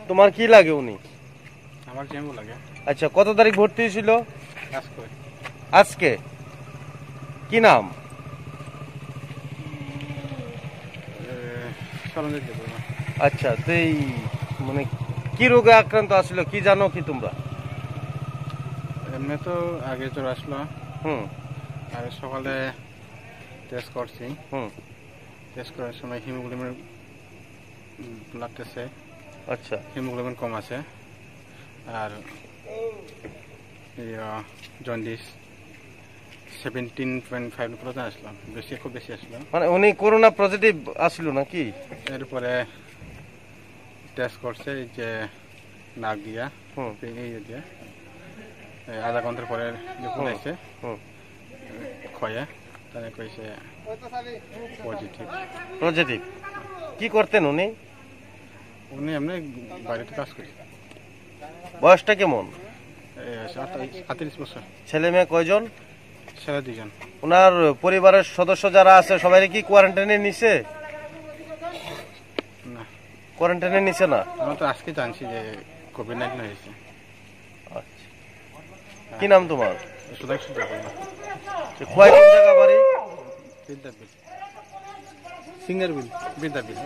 তোমার কি লাগে উনি? আমার ডেঙ্গু লাগে। আচ্ছা, কত তারিখ ভর্তি হয়েছিল? আজকে। আজকে। কি নাম? সরঞ্জিত দেব। আচ্ছা, তো এই মানে কি রোগে আক্রান্ত আসলো কি জানো কি তোমরা? এমনি তো আগে জ্বর আসলো, হুম আর সকালে টেস্ট করছি। হুম। টেস্ট করার সময় হিমোগ্লোবিন লাগতেছে, আচ্ছা হিমোগ্লোবিন কম আছে। আর জন্ডিস 17.5 পর্যন্ত আসলাম, খুব বেশি আসলো। মানে উনি করোনা পজিটিভ আসলো নাকি? এরপরে টেস্ট করছে এই যে নাক দিয়া, হুম এই দিয়ে আধা ঘন্টার পরে যখন আসছে হুম। খয়ে, তারা কইছে পজিটিভ। পজিটিভ। কি করতেন উনি? উনি এমনি বাড়িতে কাজ করি। বয়সটা কেমন? 38 বছর। ছেলে মেয়ে কয়জন? ছেলে 2জন। ওনার পরিবারের সদস্য যারা আছে সবাই কি কোয়ারেন্টাইনে নিছে? না, কোয়ারেন্টাইনে নিছে না? আমরা তো আজকে জানছি যে কোভিড-19 হয়েছে। আচ্ছা, কি নাম তোমার? সুধাংশু দেব। কোন জায়গা বাড়ি? বিদ্যাবিল, সিঙ্গারবিল, বিদ্যাবিল।